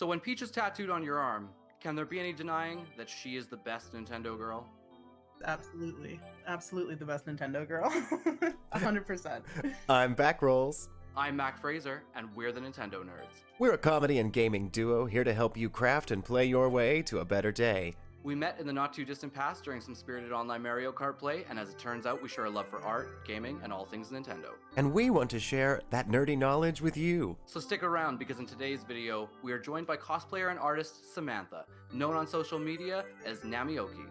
So when Peach is tattooed on your arm, can there be any denying that she is the best Nintendo girl? Absolutely. Absolutely the best Nintendo girl. 100%. I'm Backrolls. I'm Mac Fraser, and we're the Nintendo Nerds. We're a comedy and gaming duo here to help you craft and play your way to a better day. We met in the not-too-distant past during some spirited online Mario Kart play, and as it turns out, we share a love for art, gaming, and all things Nintendo. And we want to share that nerdy knowledge with you. So stick around, because in today's video, we are joined by cosplayer and artist Samantha, known on social media as Namioki.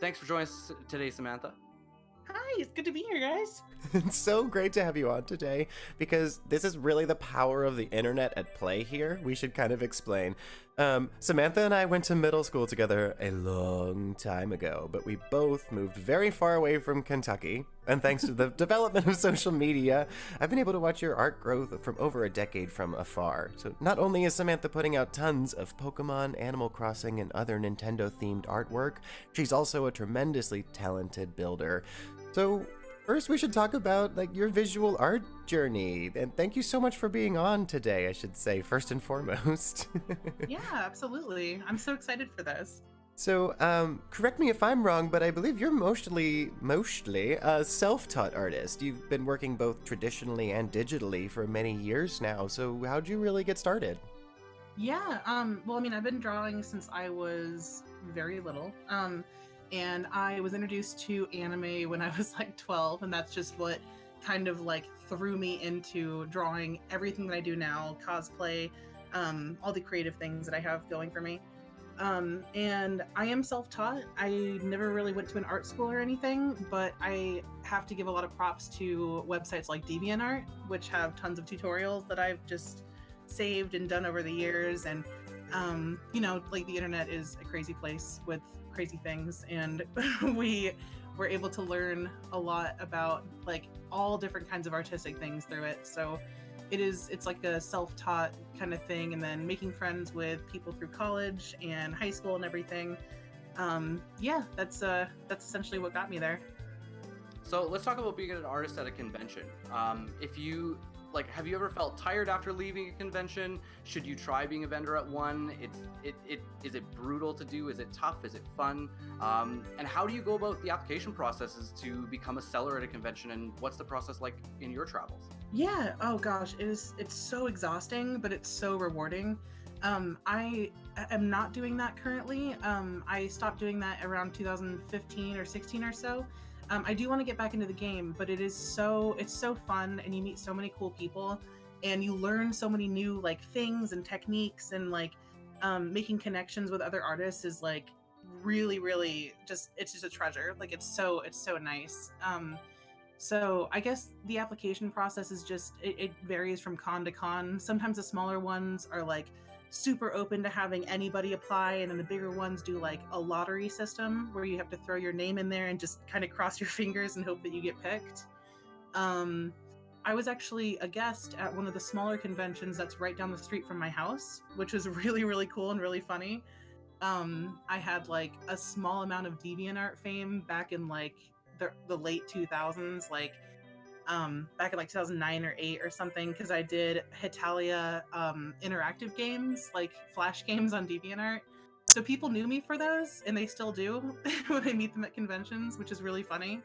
Thanks for joining us today, Samantha. Hi, it's good to be here, guys. It's so great to have you on today because this is really the power of the internet at play here. We should kind of explain. Samantha and I went to middle school together a long time ago, but we both moved very far away from Kentucky. And thanks to the development of social media, I've been able to watch your art growth from over a decade from afar. So not only is Samantha putting out tons of Pokemon, Animal Crossing, and other Nintendo-themed artwork, she's also a tremendously talented builder. So first, we should talk about your visual art journey, and thank you so much for being on today, I should say, first and foremost. Yeah, absolutely. I'm so excited for this. So, correct me if I'm wrong, but I believe you're mostly a self-taught artist. You've been working both traditionally and digitally for many years now, so how'd you really get started? Yeah, well, I mean, I've been drawing since I was very little. And I was introduced to anime when I was like 12, and that's just what kind of like threw me into drawing everything that I do now, cosplay, all the creative things that I have going for me. And I am self-taught. I never really went to an art school or anything, but I have to give a lot of props to websites like DeviantArt, which have tons of tutorials that I've just saved and done over the years. And you know, like the internet is a crazy place with crazy things, and we were able to learn a lot about like all different kinds of artistic things through it. So it's like a self-taught kind of thing, and then making friends with people through college and high school and everything. Yeah, that's essentially what got me there. So let's talk about being an artist at a convention. If you have you ever felt tired after leaving a convention? Should you try being a vendor at one? Is it brutal to do? Is it tough? Is it fun? And how do you go about the application processes to become a seller at a convention? And what's the process like in your travels? Yeah. Oh gosh, it's so exhausting, but it's so rewarding. I am not doing that currently. I stopped doing that around 2015 or 16 or so. I do want to get back into the game, but it's so fun, and you meet so many cool people, and you learn so many new like things and techniques, and like making connections with other artists is like really it's just a treasure. Like it's so nice. So I guess the application process is just it varies from con to con. Sometimes the smaller ones are like super open to having anybody apply, and then the bigger ones do like a lottery system where you have to throw your name in there and just kind of cross your fingers and hope that you get picked. I was actually a guest at one of the smaller conventions that's right down the street from my house, which was really cool and really funny. I had like a small amount of DeviantArt fame back in like the late 2000s, like back in like 2009 or 8 or something, because I did Hitalia interactive games, like Flash games on DeviantArt. So people knew me for those, and they still do when I meet them at conventions, which is really funny.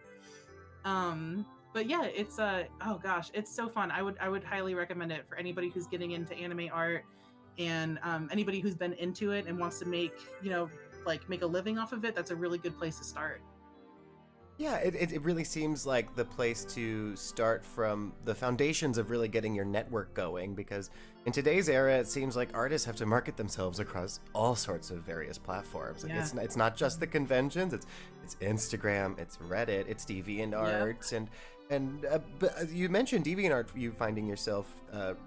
But yeah, it's oh gosh, it's so fun. I would highly recommend it for anybody who's getting into anime art, and anybody who's been into it and wants to make make a living off of it. That's a really good place to start. Yeah, it really seems like the place to start from the foundations of really getting your network going, because in today's era, it seems like artists have to market themselves across all sorts of various platforms. Yeah. It's not just the conventions, it's Instagram, it's Reddit, it's DeviantArt, but you mentioned DeviantArt you finding yourself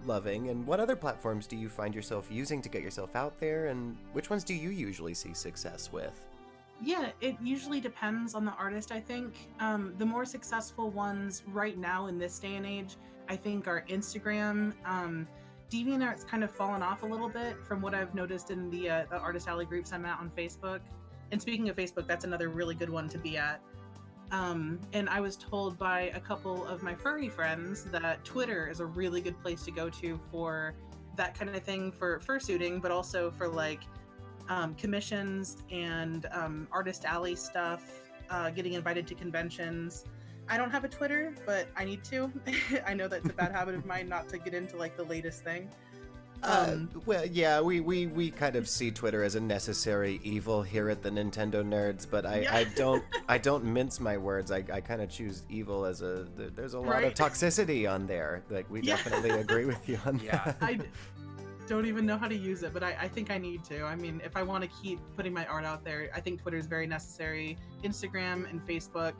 loving, and what other platforms do you find yourself using to get yourself out there, and which ones do you usually see success with? Yeah, it usually depends on the artist, I think. The more successful ones right now in this day and age, I think, are Instagram. DeviantArt's kind of fallen off a little bit from what I've noticed in the Artist Alley groups I'm at on Facebook. And speaking of Facebook, that's another really good one to be at. And I was told by a couple of my furry friends that Twitter is a really good place to go to for that kind of thing for fursuiting, but also for like commissions and artist alley stuff, getting invited to conventions. I don't have a Twitter, but I need to. I know that's a bad habit of mine not to get into like the latest thing. Well, yeah, we kind of see Twitter as a necessary evil here at the Nintendo Nerds, but I don't mince my words. I kind of choose evil as there's a lot of Right. toxicity on there. Like we Yeah. definitely agree with you on Yeah. that. I don't even know how to use it, but I think I need to. I mean, if I want to keep putting my art out there, I think Twitter is very necessary. Instagram and Facebook.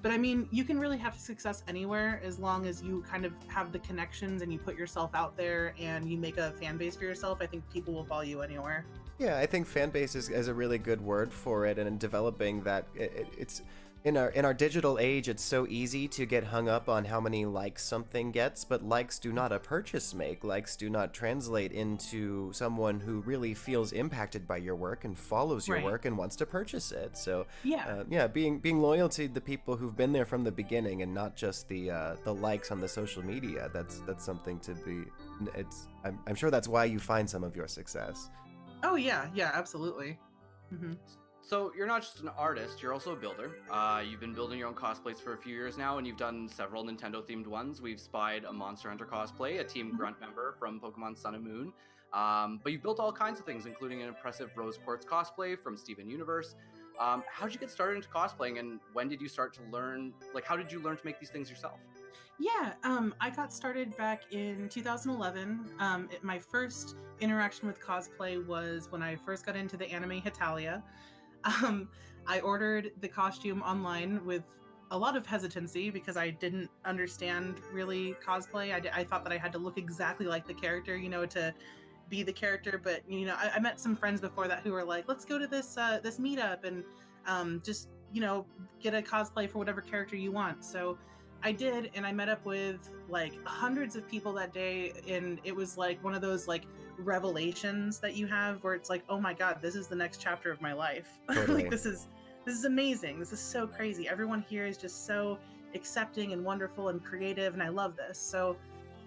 But I mean, you can really have success anywhere as long as you kind of have the connections and you put yourself out there and you make a fan base for yourself. I think people will follow you anywhere. Yeah, I think fan base is a really good word for it, and in developing that, it's in our digital age, it's so easy to get hung up on how many likes something gets, but likes do not a purchase make. Likes do not translate into someone who really feels impacted by your work and follows your Right. work and wants to purchase it. So Yeah. yeah, being loyal to the people who've been there from the beginning and not just the likes on the social media. That's something to be. I'm sure that's why you find some of your success. Oh yeah, yeah, absolutely. Hmm. So you're not just an artist, you're also a builder. You've been building your own cosplays for a few years now, and you've done several Nintendo-themed ones. We've spied a Monster Hunter cosplay, a Team Grunt member from Pokemon Sun and Moon. But you've built all kinds of things, including an impressive Rose Quartz cosplay from Steven Universe. How did you get started into cosplaying, and when did you start to learn? Like, how did you learn to make these things yourself? Yeah, I got started back in 2011. My first interaction with cosplay was when I first got into the anime Hetalia. Um, I ordered the costume online with a lot of hesitancy because I didn't understand really cosplay. I thought that I had to look exactly like the character, to be the character. But I met some friends before that who were like, "Let's go to this meetup and just get a cosplay for whatever character you want." So I did, and I met up with like hundreds of people that day, and it was like one of those like revelations that you have where it's like, oh my god, this is the next chapter of my life. Totally. Like this is amazing. This is so crazy. Everyone here is just so accepting and wonderful and creative, and I love this. So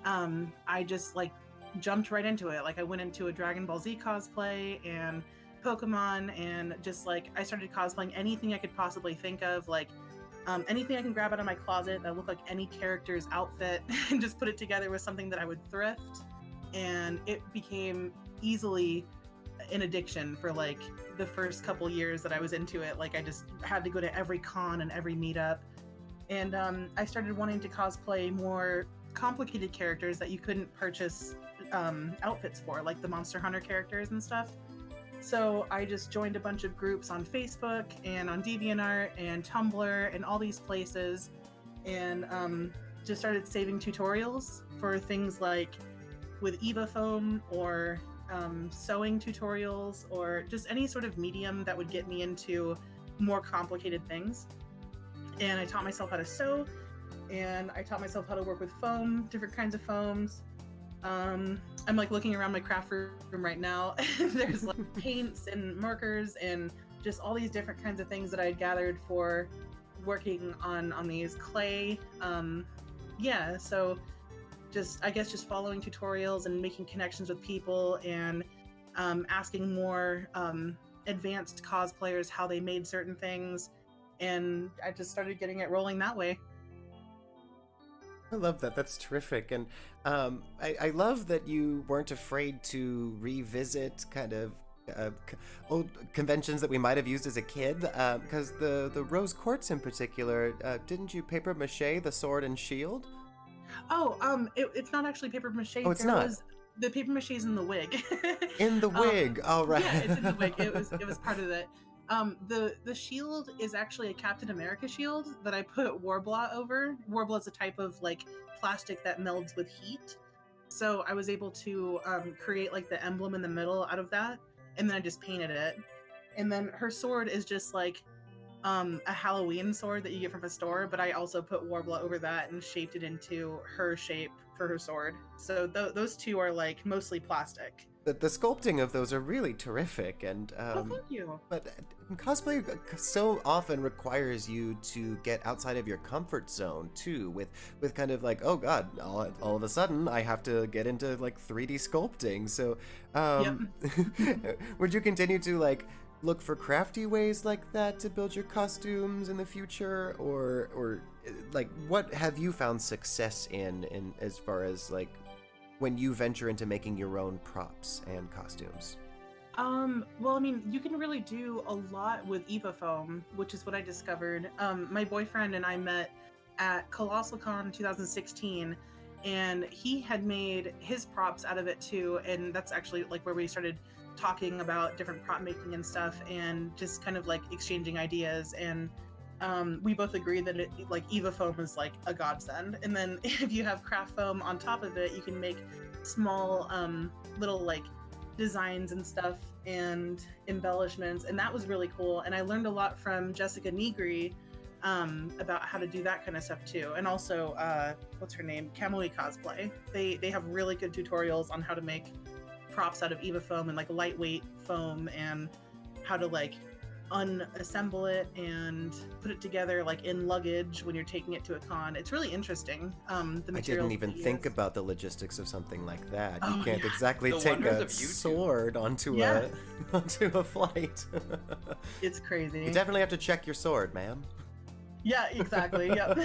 I just like jumped right into it. Like I went into a Dragon Ball Z cosplay and Pokemon, and just like I started cosplaying anything I could possibly think of, like anything I can grab out of my closet that looked like any character's outfit, and just put it together with something that I would thrift. And it became easily an addiction for like the first couple years that I was into it. Like I just had to go to every con and every meetup. And I started wanting to cosplay more complicated characters that you couldn't purchase outfits for, like the Monster Hunter characters and stuff. So I just joined a bunch of groups on Facebook and on DeviantArt and Tumblr and all these places, and just started saving tutorials for things like with Eva foam or sewing tutorials, or just any sort of medium that would get me into more complicated things. And I taught myself how to sew, and I taught myself how to work with foam, different kinds of foams. I'm like looking around my craft room right now. There's like paints and markers and just all these different kinds of things that I had gathered for working on these clay. Yeah, so I guess just following tutorials and making connections with people, and asking more advanced cosplayers how they made certain things, and I just started getting it rolling that way. I love that. That's terrific. And I love that you weren't afraid to revisit kind of old conventions that we might have used as a kid. Because the Rose Quartz in particular, didn't you paper mache the sword and shield? Oh, it's not actually paper mache. Oh, it's not. The paper mache is in the wig. In the wig. All right. Yeah, it's in the wig. It was part of it. The shield is actually a Captain America shield that I put Warbler over. Warbler is a type of like plastic that melds with heat. So I was able to create like the emblem in the middle out of that, and then I just painted it. And then her sword is just like a Halloween sword that you get from a store, but I also put Warbler over that and shaped it into her shape for her sword. So those two are like mostly plastic. The sculpting of those are really terrific, and Oh, thank you. but cosplay so often requires you to get outside of your comfort zone too, with kind of like, oh god, all of a sudden I have to get into like 3D sculpting. So would you continue to like look for crafty ways like that to build your costumes in the future, or like what have you found success in as far as like when you venture into making your own props and costumes? Well, I mean, you can really do a lot with Eva foam, which is what I discovered. My boyfriend and I met at Colossal Con 2016, and he had made his props out of it too. And that's actually like where we started talking about different prop making and stuff, and just kind of like exchanging ideas. And we both agree that like Eva foam is like a godsend. And then if you have craft foam on top of it, you can make small little like designs and stuff and embellishments, and that was really cool. And I learned a lot from Jessica Negri about how to do that kind of stuff too. And also what's her name, Kamui Cosplay, they have really good tutorials on how to make props out of Eva foam and like lightweight foam, and how to like unassemble it and put it together like in luggage when you're taking it to a con. It's really interesting. The I didn't even think about the logistics of something like that. Oh, You can't yeah. exactly The take wonders a of YouTube. sword onto Yeah. onto a flight. It's crazy. You definitely have to check your sword, ma'am. Yeah, exactly. Yep.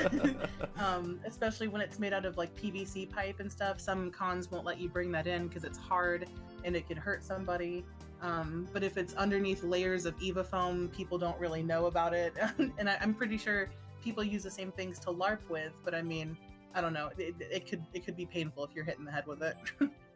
Especially when it's made out of like PVC pipe and stuff. Some cons won't let you bring that in because it's hard and it could hurt somebody. But if it's underneath layers of Eva foam, people don't really know about it. And I'm pretty sure people use the same things to LARP with. But I mean, I don't know. It could be painful if you're hitting the head with it.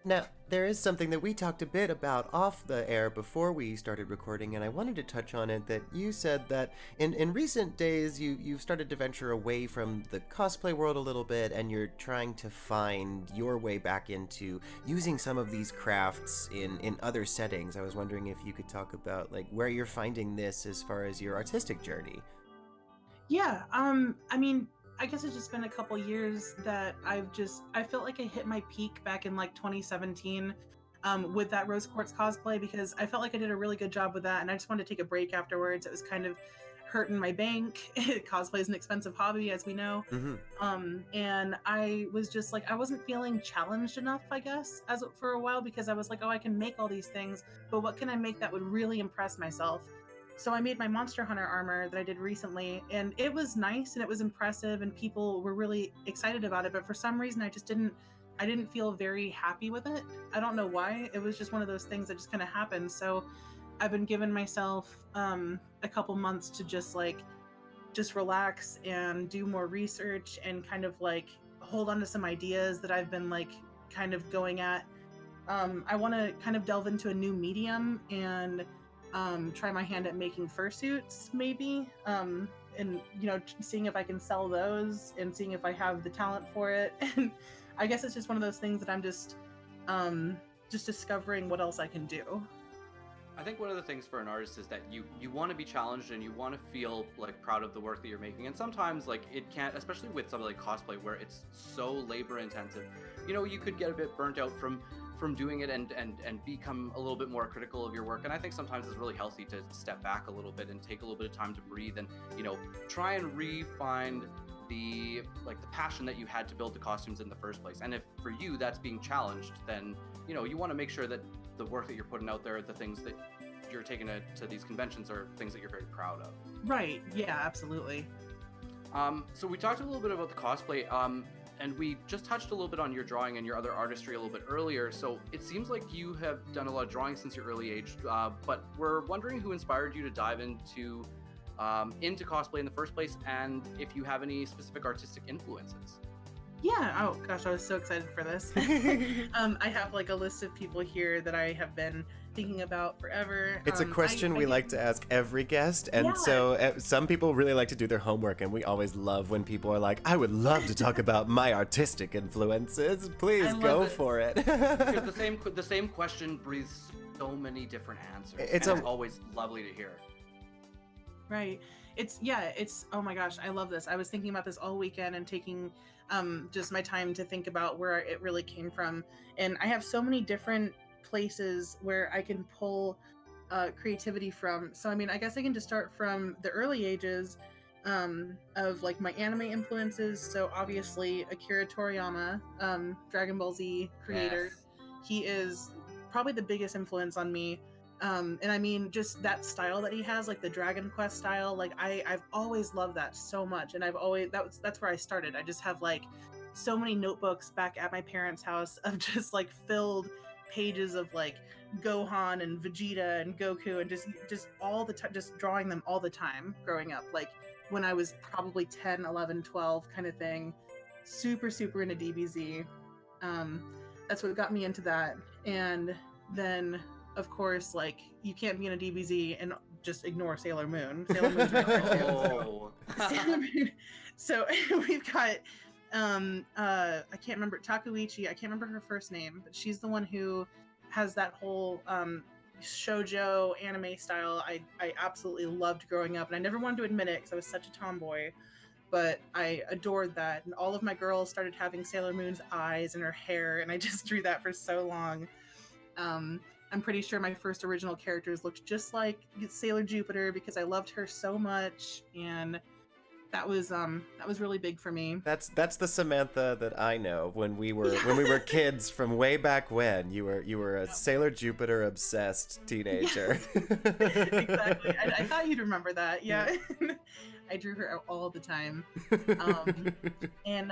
Now, there is something that we talked a bit about off the air before we started recording, and I wanted to touch on it, that you said that in recent days you've started to venture away from the cosplay world a little bit, and you're trying to find your way back into using some of these crafts in other settings. I was wondering if you could talk about like where you're finding this as far as your artistic journey. Yeah, I mean, I guess it's just been a couple years that I felt like I hit my peak back in like 2017 with that Rose Quartz cosplay, because I felt like I did a really good job with that, and I just wanted to take a break afterwards. It was kind of hurting my bank. Cosplay is an expensive hobby, as we know. And I was just like, I wasn't feeling challenged enough, I guess, for a while, because I was like, oh, I can make all these things, but what can I make that would really impress myself? So I made my Monster Hunter armor that I did recently, and it was nice and it was impressive and people were really excited about it, but for some reason I didn't feel very happy with it. I don't know why. It was just one of those things that just kind of happened. So I've been giving myself a couple months to just relax and do more research and kind of like hold on to some ideas that I've been like kind of going at. I want to kind of delve into a new medium and try my hand at making fursuits, maybe, and seeing if I can sell those and seeing if I have the talent for it. And I guess it's just one of those things that I'm just discovering what else I can do. I think one of the things for an artist is that you want to be challenged and you want to feel like proud of the work that you're making. And sometimes like it can't, especially with something like cosplay where it's so labor intensive, you could get a bit burnt out from doing it and become a little bit more critical of your work. And I think sometimes it's really healthy to step back a little bit and take a little bit of time to breathe and try and re-find the passion that you had to build the costumes in the first place. And if for you that's being challenged, then you want to make sure that the work that you're putting out there, the things that you're taking to these conventions, are things that you're very proud of. Right. Yeah, absolutely. So we talked a little bit about the cosplay, and we just touched a little bit on your drawing and your other artistry a little bit earlier. So it seems like you have done a lot of drawing since your early age, but we're wondering who inspired you to dive into cosplay in the first place, and if you have any specific artistic influences. Yeah. Oh gosh, I was so excited for this. I have like a list of people here that I have been thinking about forever. It's a question we like to ask every guest, and Yeah. so some people really like to do their homework, and we always love when people are like, I would love to talk about my artistic influences. Please I go love it. for it. Because the same question breathes so many different answers. It's and it's always lovely to hear. Right. It's oh my gosh, I love this. I was thinking about this all weekend and taking just my time to think about where it really came from. And I have so many different places where I can pull creativity from. So I mean, I guess I can just start from the early ages of like my anime influences. So obviously Akira Toriyama, Dragon Ball Z creator. Yes. He is probably the biggest influence on me. And I mean, just that style that he has, like the Dragon Quest style, like I've always loved that so much, and I've always that's where I started. I just have like so many notebooks back at my parents' house of just like filled pages of like Gohan and Vegeta and Goku and just all the time, just drawing them all the time growing up, like when I was probably 10, 11, 12 kind of thing. Super into DBZ. um that's what got me into that. And then of course, like you can't be in a DBZ and just ignore Sailor Moon. Sailor Moon's right there too. Oh. Sailor Moon. So we've got I can't remember Takuichi. I can't remember her first name, but she's the one who has that whole shojo anime style. I absolutely loved growing up, and I never wanted to admit it because I was such a tomboy, but I adored that. And all of my girls started having Sailor Moon's eyes and her hair, and I just drew that for so long. I'm pretty sure my first original characters looked just like Sailor Jupiter because I loved her so much, and that was really big for me. That's the Samantha that I know when we were kids from way back when. You were a Sailor Jupiter obsessed teenager. Exactly. I thought you'd remember that. Yeah. I drew her all the time. And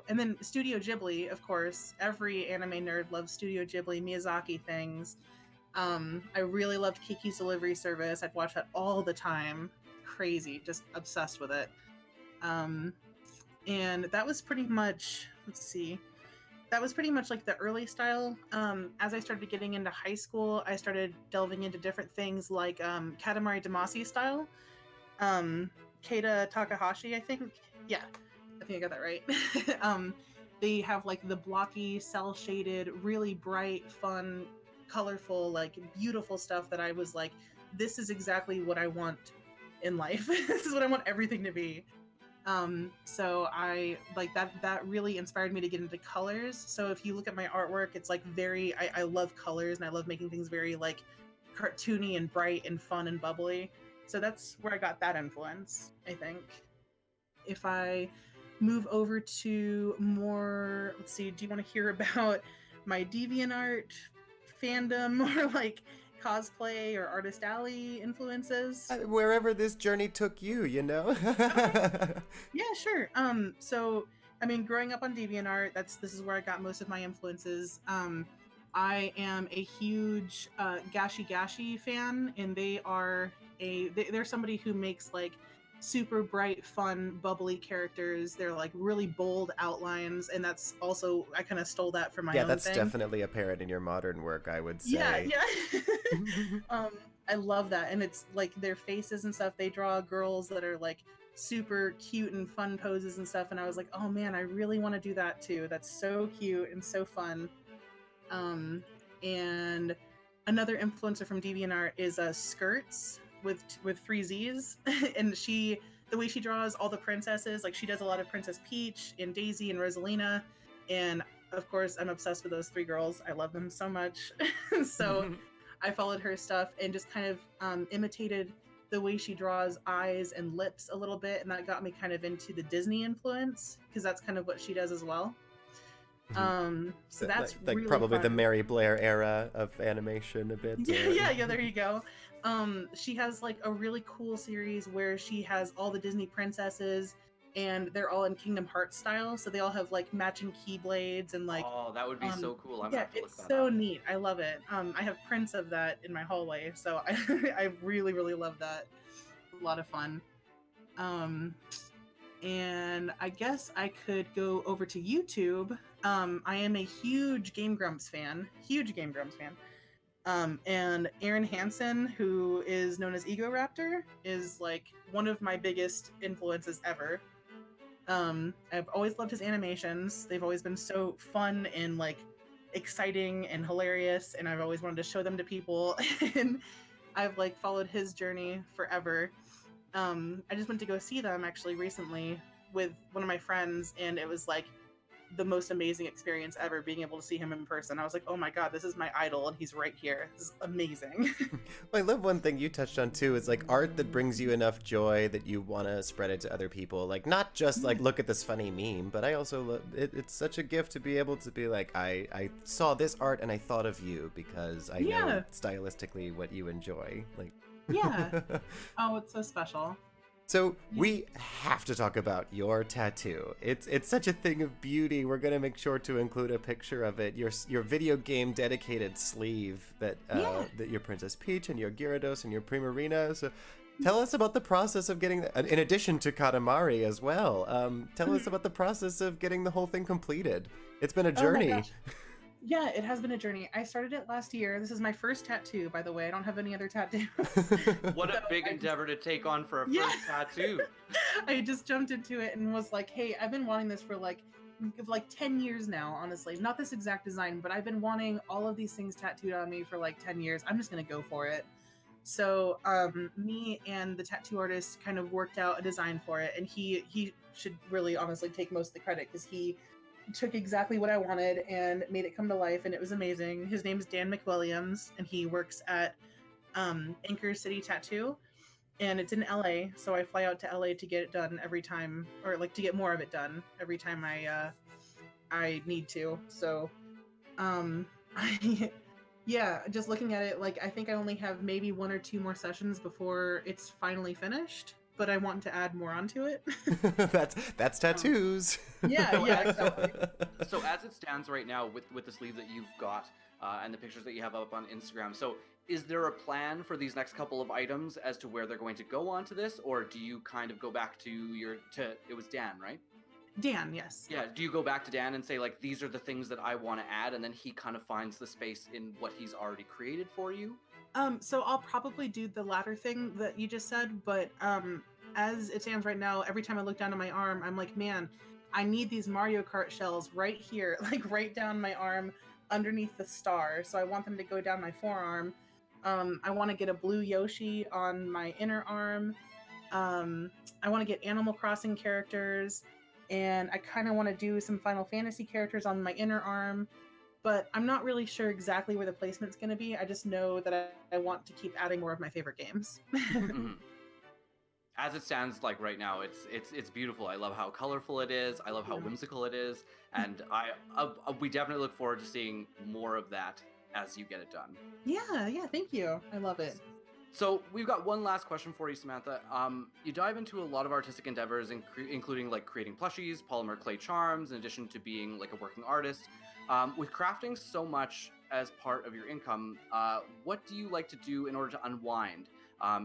then Studio Ghibli, of course. Every anime nerd loves Studio Ghibli, Miyazaki things. I really loved Kiki's Delivery Service. I'd watch that all the time. Crazy, just obsessed with it. And that was pretty much, that was pretty much like the early style. As I started getting into high school, I started delving into different things like Katamari Damacy style. Keita Takahashi, I think. Yeah, I think I got that right. They have like the blocky, cell shaded, really bright, fun, colorful, like beautiful stuff that I was like, this is exactly what I want in life. This is what I want everything to be. So I like that really inspired me to get into colors. So if you look at my artwork, it's like very, I love colors and I love making things very like cartoony and bright and fun and bubbly. So that's where I got that influence, I think. If I move over to more, let's see, do you want to hear about my DeviantArt fandom or like cosplay or Artist Alley influences? Wherever this journey took you, you know? Yeah, sure. So I mean, growing up on DeviantArt, this is where I got most of my influences. I am a huge Gashi Gashi fan, and they're somebody who makes like super bright, fun, bubbly characters. They're like really bold outlines, and that's also, I kind of stole that from my own that's thing. definitely apparent in your modern work, I would say. Yeah. I love that, and it's like their faces and stuff. They draw girls that are like super cute and fun poses and stuff, and I was like, oh man, I really want to do that too. That's so cute and so fun. And another influencer from DeviantArt is Skirts with 3 Z's, and the way she draws all the princesses, like she does a lot of Princess Peach and Daisy and Rosalina, and of course I'm obsessed with those 3 girls. I love them so much. So I followed her stuff and just kind of imitated the way she draws eyes and lips a little bit, and that got me kind of into the Disney influence because that's kind of what she does as well. So that's like really probably fun. the Mary Blair era of animation a bit. Yeah, there you go. She has like a really cool series where she has all the Disney princesses, and they're all in Kingdom Hearts style, so they all have like matching keyblades and like. Oh, that would be so cool. I'm yeah, gonna have to look it's that so up. neat. I love it. I have prints of that in my hallway, so I really love that. A lot of fun. And I guess I could go over to YouTube. I am a huge Game Grumps fan. And Aaron Hansen, who is known as Ego Raptor, is like one of my biggest influences ever. I've always loved his animations. They've always been so fun and like exciting and hilarious, and I've always wanted to show them to people. And I've like followed his journey forever. I just went to go see them actually recently with one of my friends, and it was like the most amazing experience ever being able to see him in person. I was like, oh my god, this is my idol and he's right here. This is amazing. Well, I love one thing you touched on too is like art that brings you enough joy that you want to spread it to other people. Like not just like look at this funny meme, but I also love it. It's such a gift to be able to be like I saw this art and I thought of you because I know stylistically what you enjoy. Like yeah. Oh, it's so special. So we have to talk about your tattoo. It's such a thing of beauty. We're gonna make sure to include a picture of it. Your video game dedicated sleeve that that your Princess Peach and your Gyarados and your Primarina. So tell us about the process of getting that, in addition to Katamari as well. Tell us about the process of getting the whole thing completed. It's been a journey. Oh my gosh. Yeah, it has been a journey. I started it last year. This is my first tattoo, by the way. I don't have any other tattoos. What a big endeavor to take on for a first tattoo. I just jumped into it and was like, hey, I've been wanting this for like 10 years now, honestly. Not this exact design, but I've been wanting all of these things tattooed on me for like 10 years. I'm just going to go for it. So me and the tattoo artist kind of worked out a design for it, and he should really honestly take most of the credit because he took exactly what I wanted and made it come to life, and it was amazing. His name is Dan McWilliams, and he works at Anchor City Tattoo, and it's in LA, so I fly out to LA to get it done every time, or like to get more of it done every time I need to. So yeah, just looking at it, like I think I only have maybe 1 or 2 more sessions before it's finally finished, but I want to add more onto it. that's tattoos. Yeah, exactly. So as it stands right now with the sleeve that you've got and the pictures that you have up on Instagram, so is there a plan for these next couple of items as to where they're going to go onto this, or do you kind of go back to it was Dan, right? Dan, yes. Yeah, do you go back to Dan and say like these are the things that I want to add, and then he kind of finds the space in what he's already created for you? So I'll probably do the latter thing that you just said, but as it stands right now, every time I look down at my arm, I'm like, man, I need these Mario Kart shells right here, like right down my arm underneath the star. So I want them to go down my forearm. I want to get a blue Yoshi on my inner arm. I want to get Animal Crossing characters, and I kind of want to do some Final Fantasy characters on my inner arm. But I'm not really sure exactly where the placement's going to be. I just know that I want to keep adding more of my favorite games. Mm-hmm. As it stands, like right now, it's beautiful. I love how colorful it is. I love how whimsical it is, and we definitely look forward to seeing more of that as you get it done. Yeah, thank you. I love it. So we've got one last question for you, Samantha. You dive into a lot of artistic endeavors, including like creating plushies, polymer clay charms, in addition to being like a working artist. With crafting so much as part of your income, what do you like to do in order to unwind?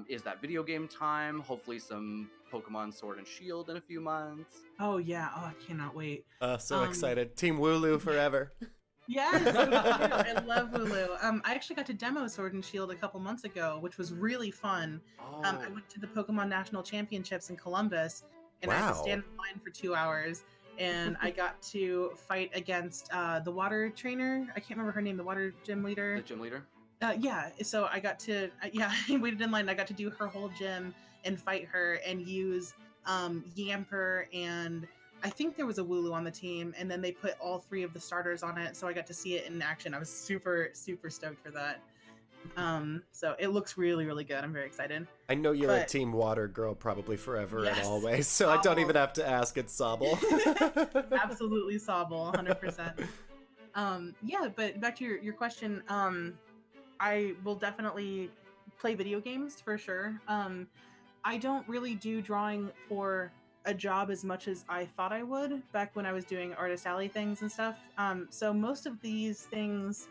Is that video game time? Hopefully some Pokemon Sword and Shield in a few months. Oh yeah, I cannot wait. So excited. Team Wooloo forever. Yes, I love Wooloo. I actually got to demo Sword and Shield a couple months ago, which was really fun. Oh. I went to the Pokemon National Championships in Columbus, and I had to stand in line for 2 hours, and I got to fight against the water trainer. I can't remember her name, the water gym leader. The gym leader? Yeah, so I got to, I waited in line. I got to do her whole gym and fight her and use Yamper, and I think there was a Wooloo on the team, and then they put all 3 of the starters on it, so I got to see it in action. I was super, super stoked for that. So it looks really, really good. I'm very excited. I know you're a Team Water girl probably forever and always, so Sobble. I don't even have to ask. It's Sobble. Absolutely Sobble, 100%. Yeah, but back to your question, I will definitely play video games for sure. I don't really do drawing for a job as much as I thought I would back when I was doing Artist Alley things and stuff. So most of these things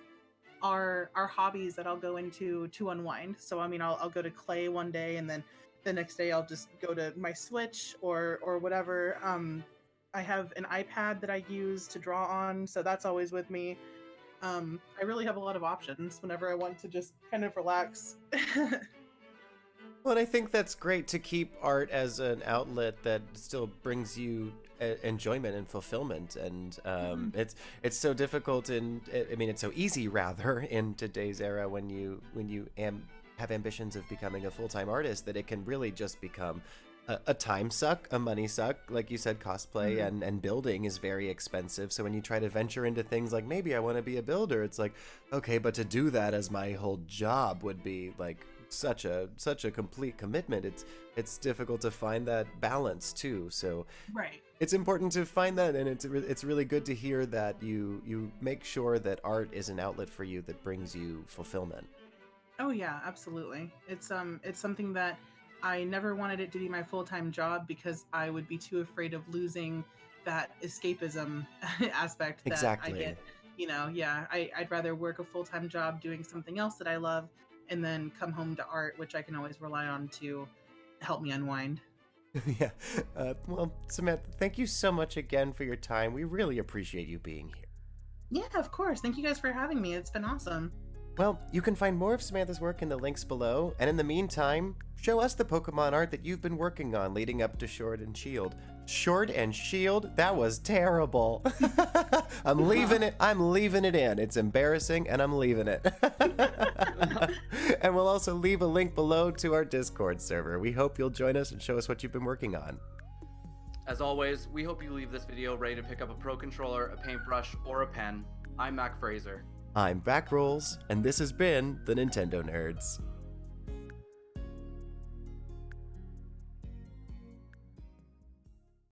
are hobbies that I'll go into to unwind. So I mean, I'll go to clay one day, and then the next day I'll just go to my Switch or whatever. I have an iPad that I use to draw on, so that's always with me. I really have a lot of options whenever I want to just kind of relax. Well, and I think that's great to keep art as an outlet that still brings you enjoyment and fulfillment. And it's so difficult, and I mean it's so easy rather in today's era when you have ambitions of becoming a full-time artist, that it can really just become a time suck, a money suck. Like you said, cosplay and building is very expensive. So when you try to venture into things like, maybe I want to be a builder, it's like, okay, but to do that as my whole job would be like such a complete commitment. It's difficult to find that balance too. So Right. it's important to find that, and it's really good to hear that you make sure that art is an outlet for you that brings you fulfillment. Oh yeah, absolutely. It's something that I never wanted it to be my full-time job because I would be too afraid of losing that escapism aspect that Exactly. I get. Yeah, I'd rather work a full-time job doing something else that I love and then come home to art, which I can always rely on to help me unwind. Yeah. Well, Samantha, thank you so much again for your time. We really appreciate you being here. Yeah, of course. Thank you guys for having me. It's been awesome. Well, you can find more of Samantha's work in the links below, and in the meantime, show us the Pokemon art that you've been working on leading up to Sword and Shield. Sword and Shield? That was terrible. I'm leaving it in. It's embarrassing, and I'm leaving it. And we'll also leave a link below to our Discord server. We hope you'll join us and show us what you've been working on. As always, we hope you leave this video ready to pick up a Pro Controller, a paintbrush, or a pen. I'm Mac Fraser. I'm Backrolls, and this has been the Nintendo Nerds.